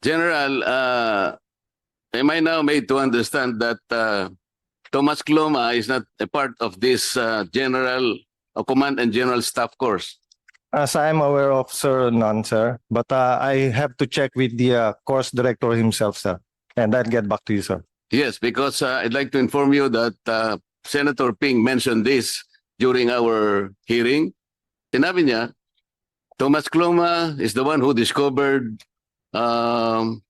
General, am I now made to understand that Thomas Cloma is not a part of this general command and general staff course? As I am aware of, sir, none, sir. But I have to check with the course director himself, sir. And I'll get back to you, sir. Yes, because I'd like to inform you that Senator Ping mentioned this during our hearing. Sinabi niya, Thomas Cloma is the one who discovered Spratly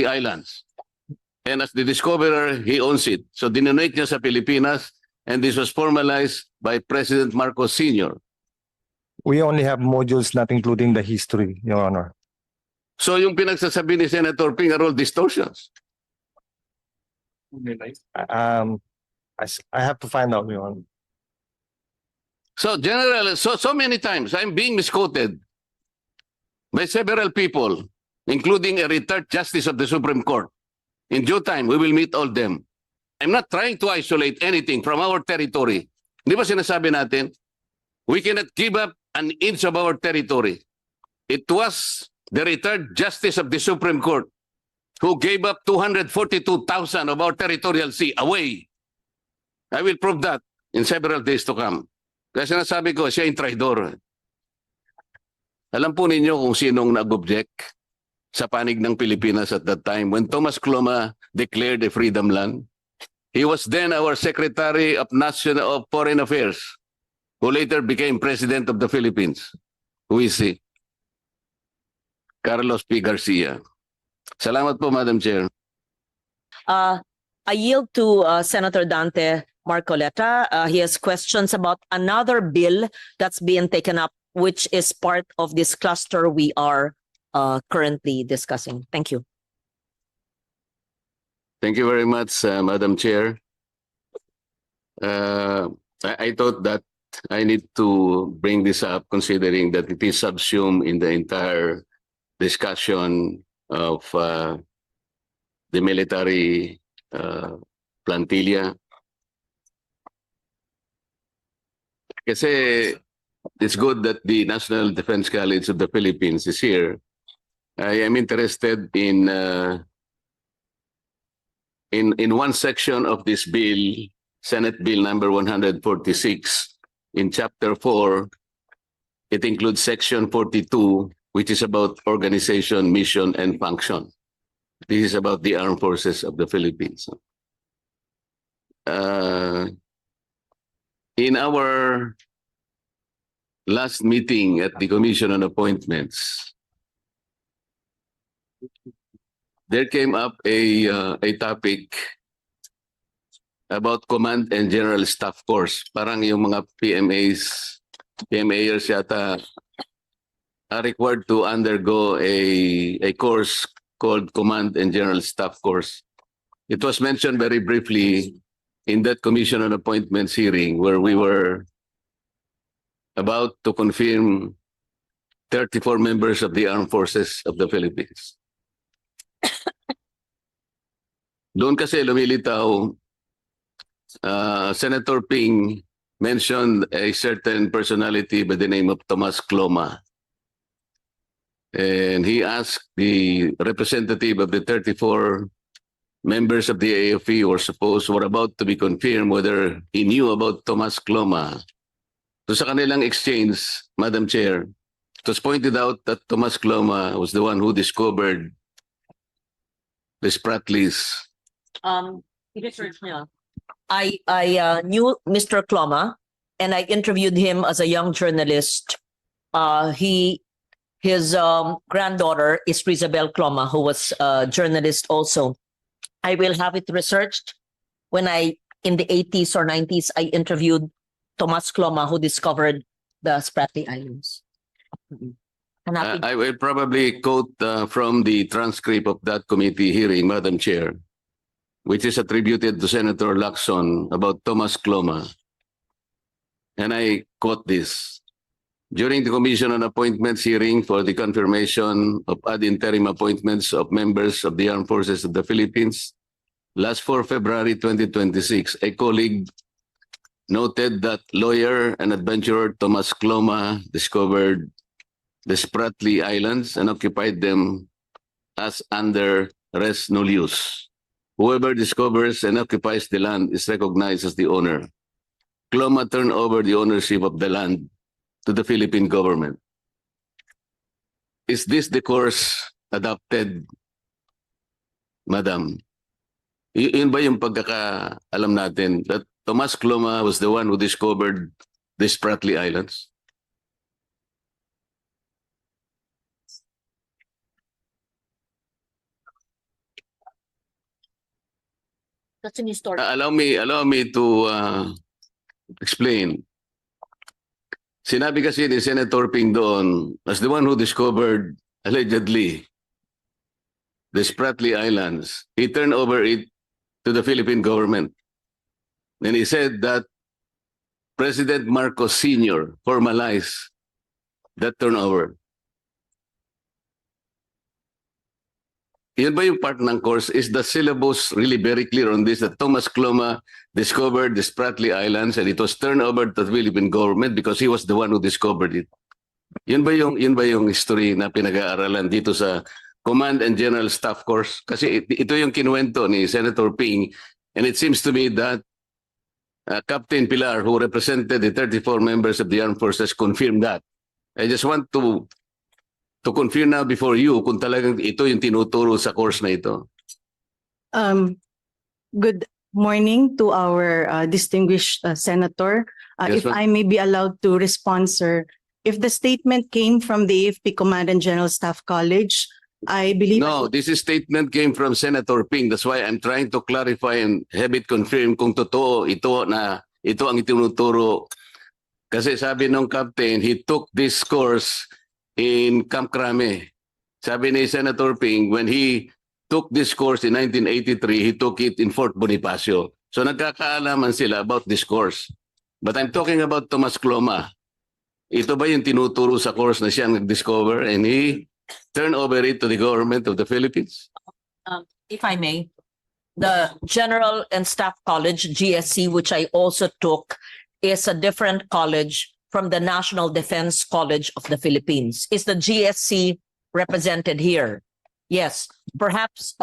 Islands. And as the discoverer, he owns it. So dinonate niya sa Pilipinas, and this was formalized by President Marcos Sr. We only have modules not including the history, Your Honor. So yung pinagsasabi ni Senator Ping are all distortions. I have to find out, Your Honor. So General, so many times I'm being misquoted by several people, including a retired justice of the Supreme Court. In due time, we will meet all them. I'm not trying to isolate anything from our territory. Di ba sinasabi natin, we cannot give up an inch of our territory. It was the retired justice of the Supreme Court who gave up 242,000 of our territorial sea away. I will prove that in several days to come. Kaya sinasabi ko, siya yung traidor. Alam po ninyo kung sinong nag-object sa panig ng Pilipinas at that time when Thomas Cloma declared a freedom land? He was then our Secretary of Foreign Affairs, who later became President of the Philippines. Who is he? Carlos P. Garcia. Salamat po, Madam Chair. I yield to Senator Dante Marcoleta. He has questions about another bill that's being taken up, which is part of this cluster we are currently discussing. Thank you. Thank you very much, Madam Chair. I thought that I need to bring this up considering that it is subsumed in the entire discussion of the military plantilla. Kasi it's good that the National Defense College of the Philippines is here. I am interested in one section of this bill, Senate Bill number 146, in Chapter 4. It includes Section 42, which is about organization, mission, and function. This is about the armed forces of the Philippines. In our last meeting at the Commission on Appointments, there came up a topic about Command and General Staff Course. Parang yung mga PMAers yata are required to undergo a course called Command and General Staff Course. It was mentioned very briefly in that Commission on Appointments hearing where we were about to confirm 34 members of the Armed Forces of the Philippines. Doon kasi lumilitaw, Senator Ping mentioned a certain personality by the name of Thomas Cloma. And he asked the representative of the 34 members of the AFP were about to be confirmed whether he knew about Thomas Cloma. So sa kanilang exchange, Madam Chair, it was pointed out that Thomas Cloma was the one who discovered the Spratlys. Research niya. I knew Mr. Cloma and I interviewed him as a young journalist. His granddaughter is Rizabel Cloma, who was a journalist also. I will have it researched. When in the 80s or 90s, I interviewed Thomas Cloma, who discovered the Spratly Islands. I will probably quote from the transcript of that committee hearing, Madam Chair, which is attributed to Senator Lacson about Thomas Cloma. And I quote this. During the Commission on Appointments hearing for the confirmation of ad interim appointments of members of the Armed Forces of the Philippines, last 4 February 2026, a colleague noted that lawyer and adventurer Thomas Cloma discovered the Spratly Islands and occupied them as under res nullius. Whoever discovers and occupies the land is recognized as the owner. Cloma turned over the ownership of the land to the Philippine government. Is this the course adopted, Madam? Yun ba yung pagkakaalam natin that Tomas Cloma was the one who discovered the Spratly Islands? That's a new story. Allow me to explain. Sinabi kasi ni Senator Ping doon, as the one who discovered, allegedly, the Spratly Islands, he turned over it to the Philippine government. And he said that President Marcos Sr. formalized that turnover. Yan ba yung part ng course? Is the syllabus really very clear on this, that Tomas Cloma discovered the Spratly Islands and it was turned over to the Philippine government because he was the one who discovered it? Yun ba yung history na pinag-aaralan dito sa Command and General Staff course? Kasi ito yung kinuwento ni Senator Ping, and it seems to me that Captain Pilar, who represented the 34 members of the armed forces, confirmed that. I just want to confirm now before you kung talagang ito yung tinuturo sa course na ito. Good morning to our distinguished senator. Yes, If ma'am. I may be allowed to respond, sir. If the statement came from the AFP Command and General Staff College, I believe. No, this is statement came from Senator Ping. That's why I'm trying to clarify and have it confirmed kung totoo ito ang itinuturo. Kasi sabi nung captain, he took this course in Camp Crame. Sabi ni Senator Ping, when he took this course in 1983, he took it in Fort Bonifacio. So nagkakaalaman sila about this course. But I'm talking about Tomas Cloma. Ito ba yung tinuturo sa course na siya nag-discover and he turned over it to the government of the Philippines? If I may, the General and Staff College, GSC, which I also took, is a different college from the National Defense College of the Philippines. Is the GSC represented here? Yes, perhaps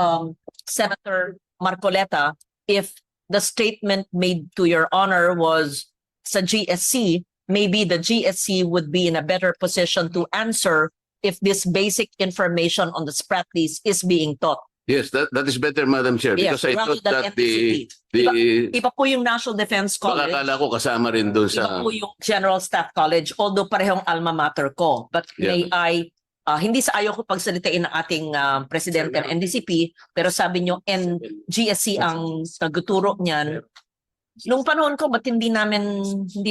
Senator Marcoleta, if the statement made to your honor was sa GSC, maybe the GSC would be in a better position to answer if this basic information on the Spratlys is being taught. Yes, that is better, Madam Chair, Yes, because I rather thought than that the Iba po yung National Defense College. akala ko kasama rin doon Iba sa po yung General Staff College, although parehong alma mater ko. But may I, hindi sa ayaw ko pagsalitain ng ating presidente ng NDCP, pero sabi nyo, GSC ang nagtuturo niyan. Nung panahon ko, ba't hindi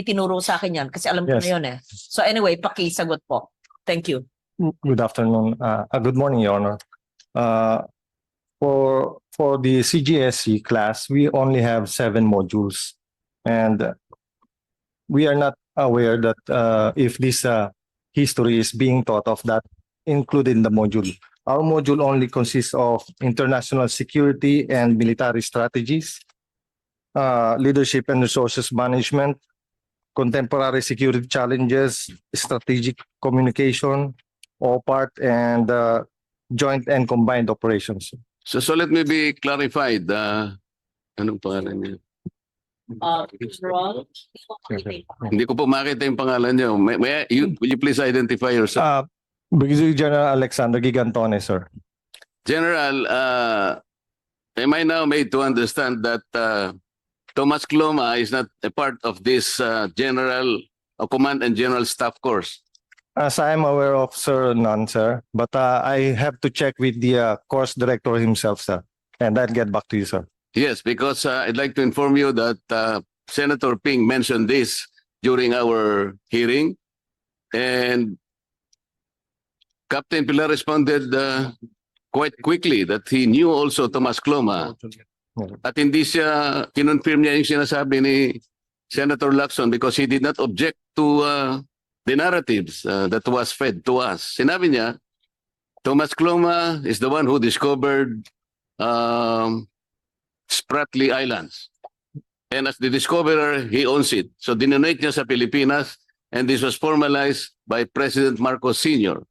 tinuro sa akin yan? Kasi alam ko Yes. na yun eh. So anyway, pakisagot po. Thank you. Good afternoon. Good morning, Your Honor. For the CGSC class, we only have 7 modules, and we are not aware that if this history is being taught of that included in the module. Our module only consists of international security and military strategies, leadership and resources management, contemporary security challenges, strategic communication, OPART, and joint and combined operations. So let me be clarified. Anong pangalan niya? Hindi ko po makita yung pangalan niyo. Will you please identify yourself? Brigadier General Alexander Gigantone, sir. General, am I now made to understand that Tomas Cloma is not a part of this Command and General Staff course? As I am aware of, sir, none, sir. But I have to check with the course director himself, sir. And I'll get back to you, sir. Yes, because I'd like to inform you that Senator Ping mentioned this during our hearing, and Captain Pilar responded quite quickly that he knew also Tomas Cloma at hindi siya kinonfirm niya yung sinasabi ni Senator Lacson because he did not object to the narratives that was fed to us. Sinabi niya, Tomas Cloma is the one who discovered Spratly Islands. And as the discoverer, he owns it. So dinonate niya sa Pilipinas, and this was formalized by President Marcos Sr.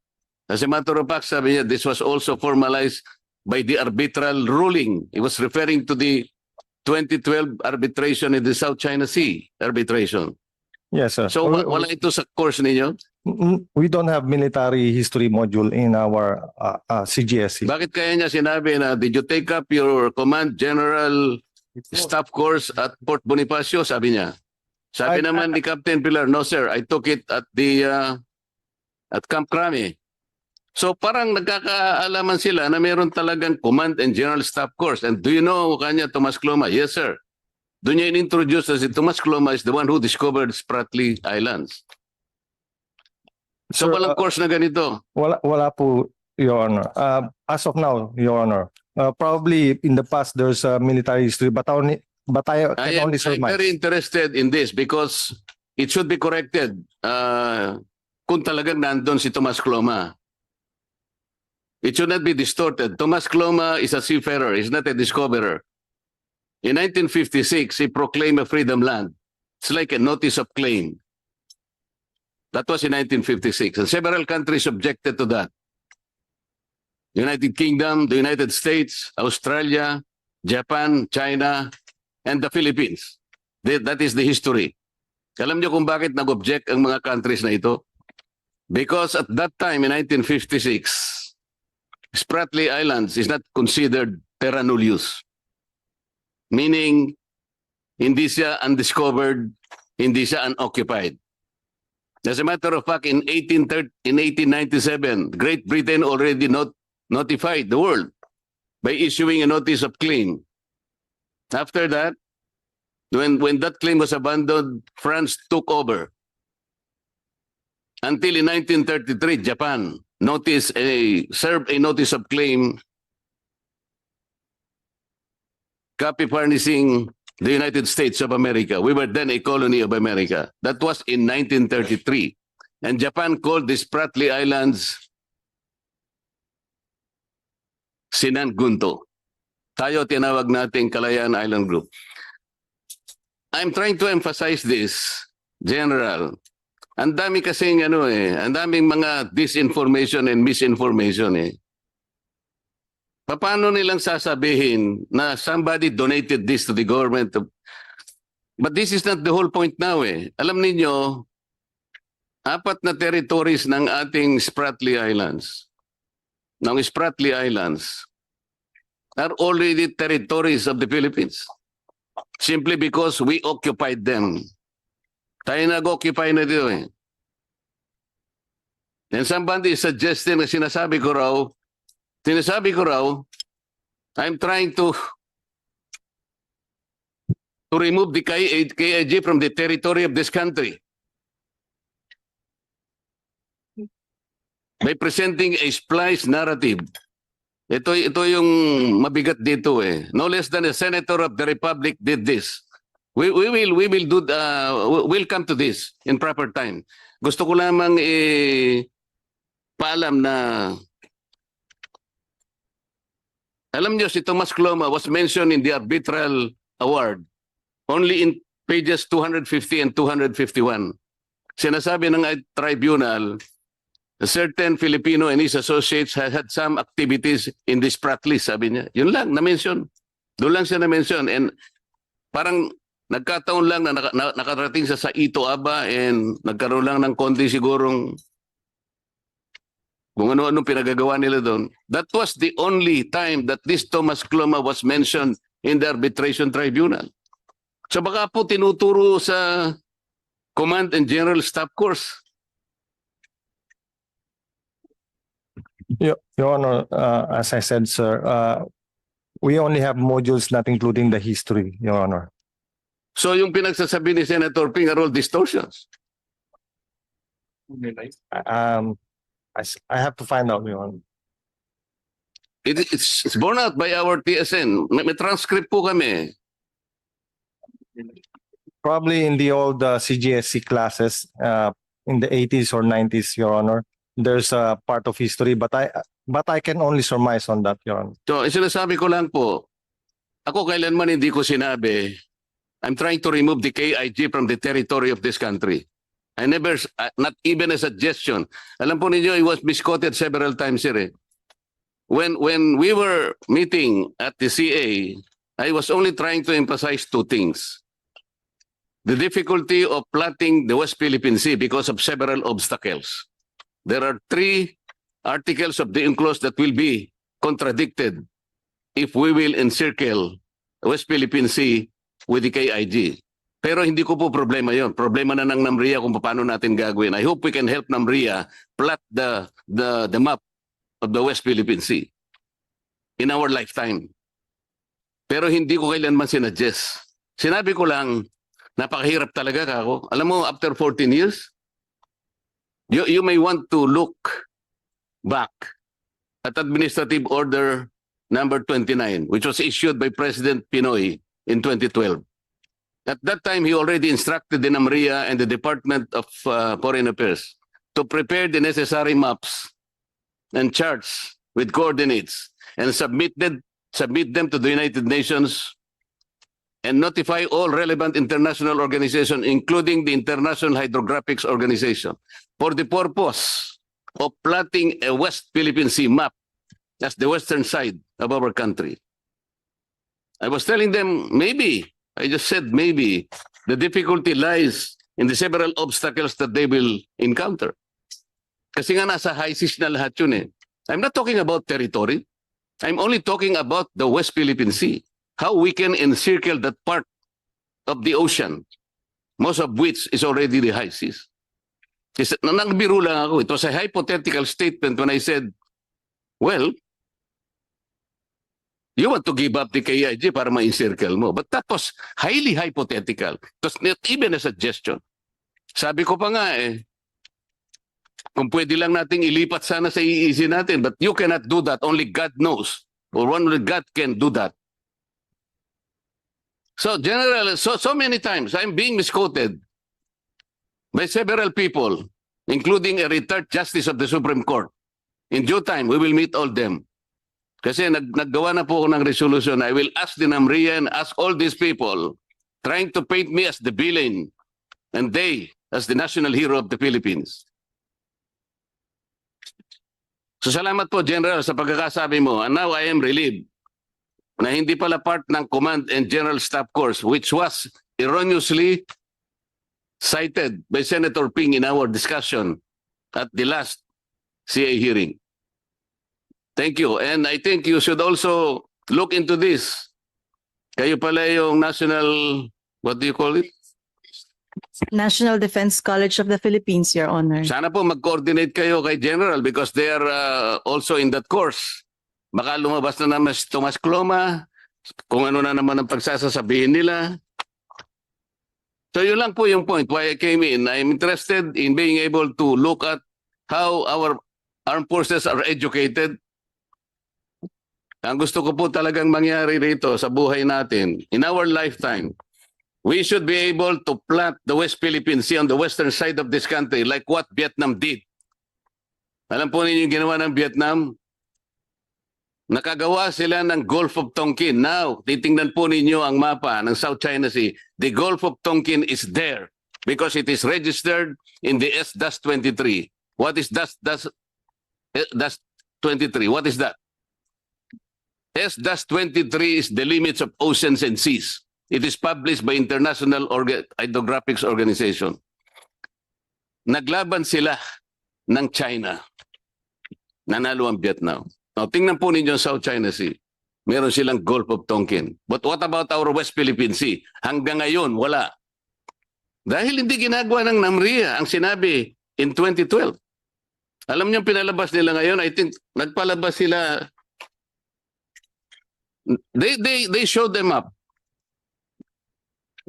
As a matter of fact, sabi niya, this was also formalized by the arbitral ruling. He was referring to the 2012 arbitration in the South China Sea arbitration. Yes, sir. So wala ito sa course ninyo? We don't have military history module in our CGSE. Bakit kaya niya sinabi na, did you take up your command general staff course at Port Bonifacio? Sabi niya. Sabi naman ni Captain Pilar, no sir, I took it at the at Camp Crame. So parang nagkakaalaman sila na meron talagang command and general staff course. And do you know kanya Tomas Cloma? Yes sir. Doon niya in-introduce na si Tomas Cloma is the one who discovered Spratly Islands. So Sir, walang course na ganito. Wala po, Your Honor. As of now, Your Honor, probably in the past there's a military history, but I can only I'm surmise. very interested in this because it should be corrected kung talagang nandun si Tomas Cloma. It should not be distorted. Tomas Cloma is a seafarer, he's not a discoverer. In 1956, he proclaimed a freedom land. It's like a notice of claim. That was in 1956, and several countries objected to that. United Kingdom, the United States, Australia, Japan, China, and the Philippines. That is the history. Alam niyo kung bakit nag-object ang mga countries na ito? Because at that time, in 1956, Spratly Islands is not considered terra nullius. Meaning, hindi siya undiscovered, hindi siya unoccupied. As a matter of fact, in 1897, Great Britain already notified the world by issuing a notice of claim. After that, when that claim was abandoned, France took over. Until in 1933, Japan served a notice of claim, copy furnishing the United States of America. We were then a colony of America. That was in 1933. And Japan called the Spratly Islands Sinangunto. Tayo tinawag nating Kalayaan Island Group. I'm trying to emphasize this, General. Ang dami kasing ang daming mga disinformation and misinformation eh. Paano nilang sasabihin na somebody donated this to the government? But this is not the whole point now eh. Alam ninyo, 4 na territories ng ating Spratly Islands, are already territories of the Philippines. Simply because we occupied them. Tayo nag-occupy na dito eh. And somebody is suggesting na sinasabi ko raw, I'm trying to remove the KIG from the territory of this country by presenting a spliced narrative. Ito yung mabigat dito eh. No less than a senator of the republic did this. We'll come to this in proper time. Gusto ko lamang paalam na alam niyo si Tomas Cloma was mentioned in the arbitral award only in pages 250 and 251. Sinasabi ng tribunal, a certain Filipino and his associates had some activities in this Spratly, sabi niya. Yun lang, na-mention. Doon lang siya na-mention. And parang nagkataon lang na nakarating sa Ito Aba and nagkaroon lang ng konti sigurong kung ano-ano pinagagawa nila doon. That was the only time that this Tomas Cloma was mentioned in the arbitration tribunal. So baka po tinuturo sa Command and General Staff Course. Your Honor, as I said, sir, we only have modules not including the history, Your Honor. So yung pinagsasabi ni Senator Ping are all distortions. I have to find out, Your Honor. It's borne out by our TSN. May transcript po kami. Probably in the old CGSC classes in the 80s or 90s, Your Honor, there's a part of history, but I can only surmise on that, Your Honor. So sinasabi ko lang po, ako kailanman hindi ko sinabi, I'm trying to remove the KIG from the territory of this country. I never, not even a suggestion. Alam po ninyo, it was misquoted several times here. Eh. When we were meeting at the CA, I was only trying to emphasize two things. The difficulty of plotting the West Philippine Sea because of several obstacles. There are 3 articles of the UNCLOS that will be contradicted if we will encircle West Philippine Sea with the KIG. Pero hindi ko po problema yon. Problema na ng NAMRIA kung paano natin gagawin. I hope we can help NAMRIA plot the map of the West Philippine Sea in our lifetime. Pero hindi ko kailanman sinadjust. Sinabi ko lang, napakahirap talaga kako. Alam mo, after 14 years, you may want to look back at Administrative Order number 29, which was issued by President Pinoy in 2012. At that time, he already instructed the NAMRIA and the Department of Foreign Affairs to prepare the necessary maps and charts with coordinates and submit them to the United Nations and notify all relevant international organizations, including the International Hydrographics Organization, for the purpose of plotting a West Philippine Sea map as the western side of our country. I was telling them, maybe, I just said maybe, the difficulty lies in the several obstacles that they will encounter. Kasi nga nasa high seas na lahat yun eh. I'm not talking about territory. I'm only talking about the West Philippine Sea. How we can encircle that part of the ocean, most of which is already the high seas. Kasi nagbiro lang ako. It was a hypothetical statement when I said, well, you want to give up the KIG para ma-encircle mo. But that was highly hypothetical. It was not even a suggestion. Sabi ko pa nga eh, kung pwede lang nating ilipat sana sa EEZ natin, but you cannot do that. Only God knows. Or only God can do that. So, General, so many times I'm being misquoted by several people, including a retired justice of the Supreme Court. In due time, we will meet all them. Kasi naggawa na po ako ng resolution. I will ask the NAMRIA and ask all these people trying to paint me as the villain and they as the national hero of the Philippines. So salamat po, General, sa pagkakasabi mo. And now I am relieved na hindi pala part ng Command and General Staff Course, which was erroneously cited by Senator Ping in our discussion at the last CA hearing. Thank you. And I think you should also look into this. Kayo pala yung national, what do you call it? National Defense College of the Philippines, Your Honor. Sana po mag-coordinate kayo kay General because they are also in that course. Baka lumabas na naman si Tomas Cloma, kung ano na naman ang pagsasasabihin nila. So yun lang po yung point why I came in. I'm interested in being able to look at how our armed forces are educated. Ang gusto ko po talagang mangyari rito sa buhay natin, in our lifetime, we should be able to plant the West Philippine Sea on the western side of this country like what Vietnam did. Alam po ninyo yung ginawa ng Vietnam? Nakagawa sila ng Gulf of Tonkin. Now, titingnan po ninyo ang mapa ng South China Sea. The Gulf of Tonkin is there because it is registered in the S-23. What is S-23? What is that? S-23 is the limits of oceans and seas. It is published by International Hydrographics Organization. Naglaban sila ng China. Nanalo ang Vietnam. Now, tingnan po ninyo ang South China Sea. Meron silang Gulf of Tonkin. But what about our West Philippine Sea? Hanggang ngayon, wala. Dahil hindi ginagawa ng NAMRIA ang sinabi in 2012. Alam niyo pinalabas nila ngayon, I think nagpalabas sila. They showed them up.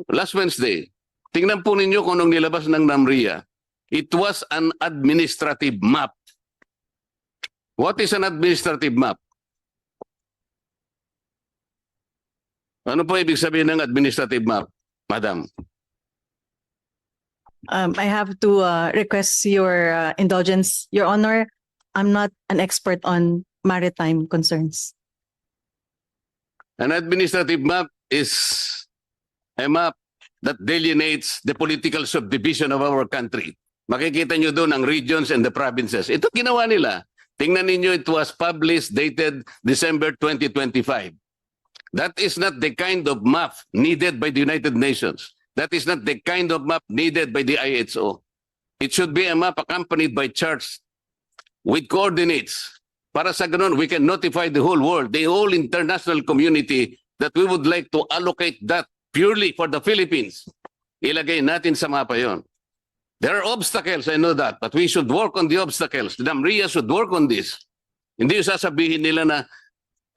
Last Wednesday. Tingnan po ninyo kung anong nilabas ng NAMRIA. It was an administrative map. What is an administrative map? Ano po ibig sabihin ng administrative map, Madam? I have to request your indulgence, Your Honor. I'm not an expert on maritime concerns. An administrative map is a map that delineates the political subdivision of our country. Makikita nyo doon ang regions and the provinces. Ito ginawa nila. Tingnan ninyo, it was published, dated December 2025. That is not the kind of map needed by the United Nations. That is not the kind of map needed by the IHO. It should be a map accompanied by charts with coordinates. Para sa ganun, we can notify the whole world, the whole international community that we would like to allocate that purely for the Philippines. Ilagay natin sa mapa yon. There are obstacles, I know that, but we should work on the obstacles. The NAMRIA should work on this. Hindi yung sasabihin nila na,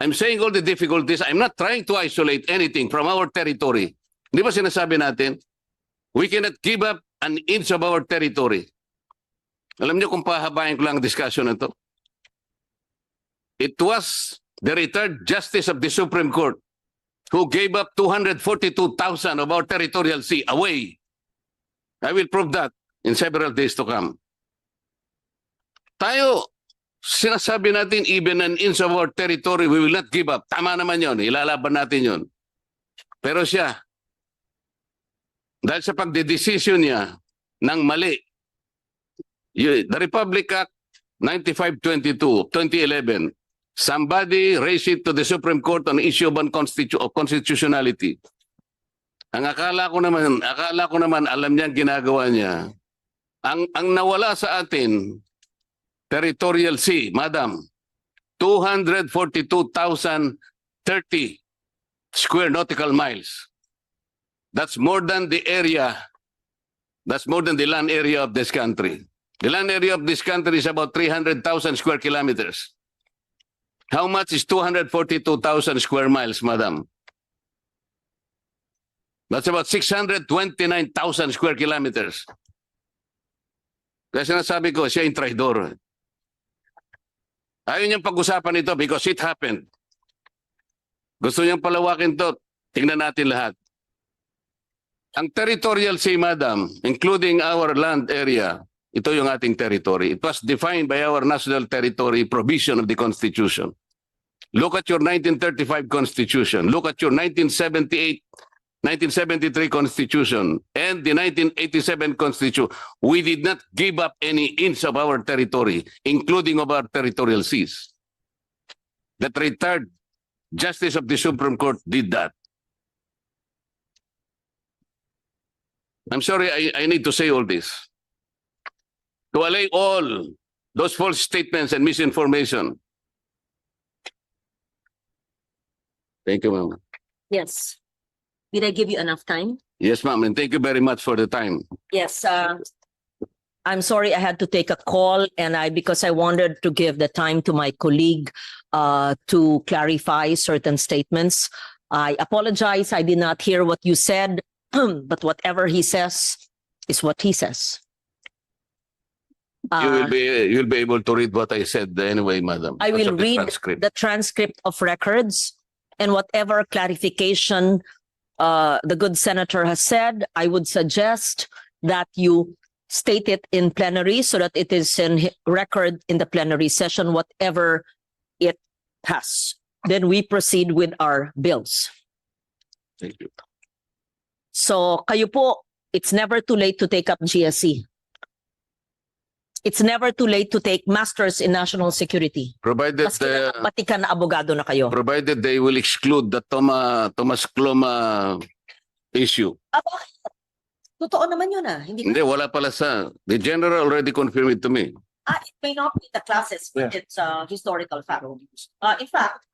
I'm saying all the difficulties, I'm not trying to isolate anything from our territory. Di ba sinasabi natin, we cannot give up an inch of our territory. Alam niyo kung pahabain ko lang ang discussion na to? It was the retired Justice of the Supreme Court who gave up 242,000 of our territorial sea away. I will prove that in several days to come. Tayo, sinasabi natin, even an inch of our territory, we will not give up. Tama naman yon, ilalaban natin yon. Pero siya, dahil sa pagdedesisyon niya ng mali, the Republic Act 9522, 2011, somebody raised it to the Supreme Court on issue of constitutionality. Ang akala ko naman alam niya ang ginagawa niya. Ang nawala sa atin, territorial sea, madam, 242,030 square nautical miles. That's more than the area, that's more than the land area of this country. The land area of this country is about 300,000 square kilometers. How much is 242,000 square miles, madam? That's about 629,000 square kilometers. Kaya sinasabi ko, siya yung traidor. Ayaw niyang pag-usapan ito because it happened. Gusto niyang palawakin to, tingnan natin lahat. Ang territorial sea, madam, including our land area, ito yung ating territory. It was defined by our national territory provision of the Constitution. Look at your 1935 Constitution. Look at your 1973 Constitution and the 1987 Constitution. We did not give up any inch of our territory, including of our territorial seas. The retired Justice of the Supreme Court did that. I'm sorry, I need to say all this. To allay all those false statements and misinformation. Thank you, ma'am. Yes. Did I give you enough time? Yes, ma'am, and thank you very much for the time. Yes, I'm sorry I had to take a call and because I wanted to give the time to my colleague to clarify certain statements. I apologize, I did not hear what you said, but whatever he says is what he says. You'll be able to read what I said anyway, madam. I will That's of the read transcript. the transcript of records and whatever clarification the good senator has said, I would suggest that you state it in plenary so that it is in record in the plenary session, whatever it has. Then we proceed with our bills. Thank you. So kayo po, it's never too late to take up GSE. It's never too late to take masters in national security. Provided Maski na batikan na abogado na kayo. provided they will exclude the Thomas Cloma issue. Totoo naman yun Hindi Hindi, wala pala sa. The general already confirmed it to me. It may not be the classes, but Yeah. it's historical fact. In fact,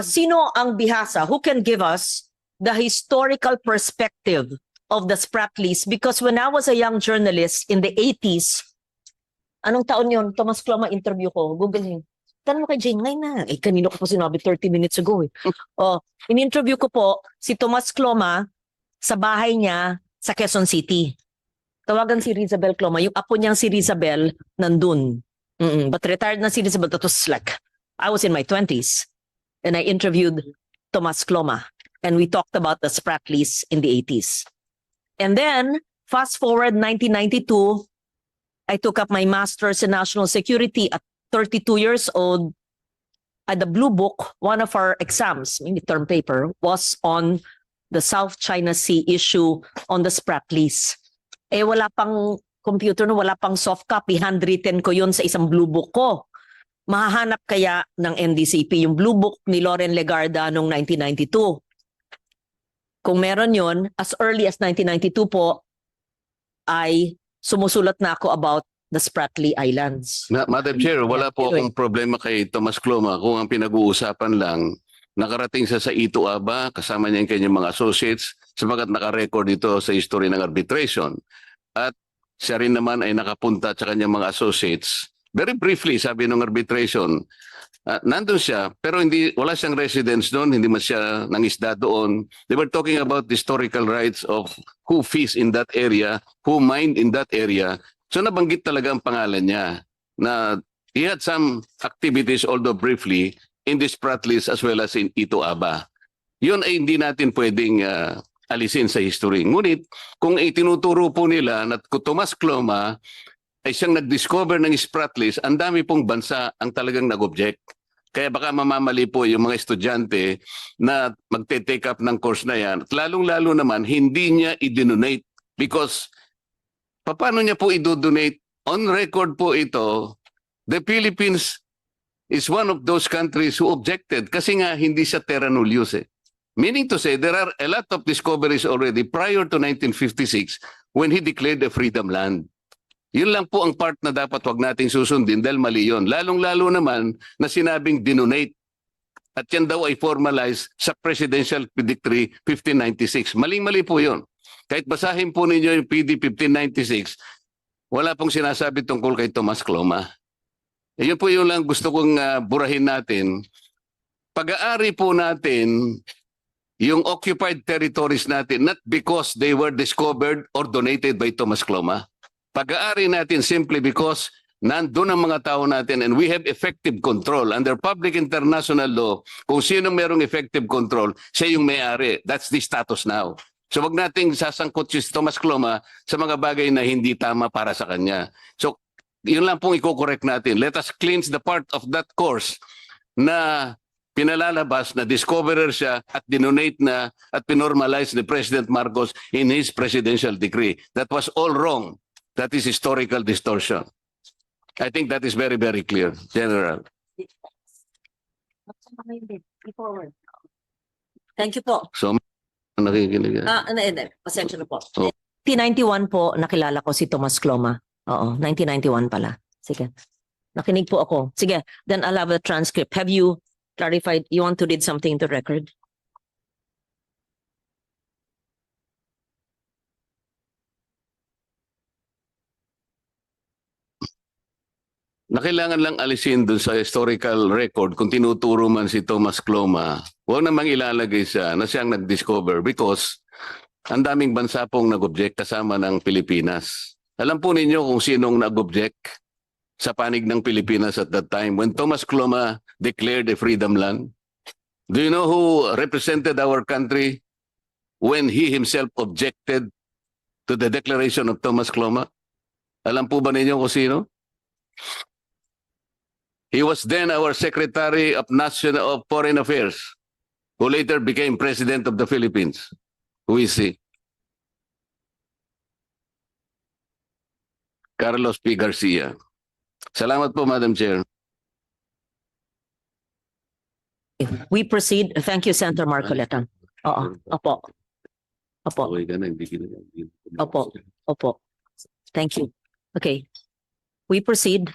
sino ang bihasa? Who can give us the historical perspective of the Spratlys? Because when I was a young journalist in the 80s, anong taon yun? Thomas Cloma interview ko. Google him. Tanong mo kay Jane, ngayon na. Kanino ko pa sinabi 30 minutes ago in-interview ko po si Thomas Cloma sa bahay niya sa Quezon City. Tawagan si Rizabel Cloma. Yung apo niyang si Rizabel nandun. But retired na si Rizabel. That was like, I was in my 20s. And I interviewed Thomas Cloma. And we talked about the Spratlys in the 80s. And then, fast forward 1992, I took up my master's in national security at 32 years old. At the Blue Book, one of our exams, maybe term paper, was on the South China Sea issue on the Spratlys. Eh wala pang computer no, wala pang soft copy, handwritten ko yun sa isang blue book ko. Mahahanap kaya ng NDCP yung blue book ni Loren Legarda noong 1992? Kung meron yon, as early as 1992 po, ay sumusulat na ako about the Spratly Islands. Madam Chair, wala po Anyway. akong problema kay Tomas Cloma kung ang pinag-uusapan lang, nakarating siya sa Ito Aba, kasama niya yung kanyang mga associates, sapagat nakarecord ito sa history ng arbitration. At siya rin naman ay nakapunta sa kanyang mga associates. Very briefly, sabi ng arbitration, nandun siya, pero wala siyang residence doon, hindi man siya nangisda doon. They were talking about the historical rights of who fish in that area, who mine in that area. So nabanggit talaga ang pangalan niya na he had some activities, although briefly, in the Spratlys as well as in Ito Aba. Yun ay hindi natin pwedeng alisin sa history. Ngunit kung itinuturo po nila na Tomas Cloma ay siyang nag-discover ng Spratlys, ang dami pong bansa ang talagang nag-object. Kaya baka mamamali po yung mga estudyante na magte-take up ng course na yan. At lalong-lalo naman, hindi niya i-donate because paano niya po i-donate? On record po ito, the Philippines is one of those countries who objected kasi nga hindi siya terra nullius eh. Meaning to say, there are a lot of discoveries already prior to 1956 when he declared a freedom land. Yun lang po ang part na dapat wag nating susundin dahil mali yun. Lalong-lalo naman na sinabing dinonate. At yan daw ay formalized sa Presidential Decree 1596. Maling-mali po yun. Kahit basahin po ninyo yung PD 1596, wala pong sinasabi tungkol kay Tomas Cloma. Yun po yung lang gusto kong burahin natin. Pag-aari po natin yung occupied territories natin, not because they were discovered or donated by Tomas Cloma. Pag-aari natin simply because nandun ang mga tao natin and we have effective control. Under public international law, kung sino merong effective control, siya yung may-ari. That's the status now. So wag nating sasangkot si Tomas Cloma sa mga bagay na hindi tama para sa kanya. So yun lang pong i-correct natin. Let us cleanse the part of that course na pinalalabas na discoverer siya at dinonate na at pinormalize ni President Marcos in his presidential decree. That was all wrong. That is historical distortion. I think that is very, very clear, General. Thank you po. So, nakikinig. Pasensya na po. Oh. 1991 po, nakilala ko si Tomas Cloma. Oo, 1991 pala. Sige. Nakinig po ako. Sige, then I'll have a transcript. Have you clarified? You want to read something to record? Na kailangan lang alisin dun sa historical record kung tinuturo man si Tomas Cloma, huwag namang ilalagay siya na siyang nag-discover because ang daming bansa pong nag-object kasama ng Pilipinas. Alam po ninyo kung sinong nag-object sa panig ng Pilipinas at that time when Tomas Cloma declared a freedom land? Do you know who represented our country when he himself objected to the declaration of Tomas Cloma? Alam po ba ninyo kung sino? He was then our Secretary of Foreign Affairs, who later became President of the Philippines. Who is he? Carlos P. Garcia. Salamat po, Madam Chair. We proceed. Thank you, Senator Marcoleta. Oo, opo. Opo, Okay ka na, hindi ka na. Opo. opo. Thank you. Okay. We proceed.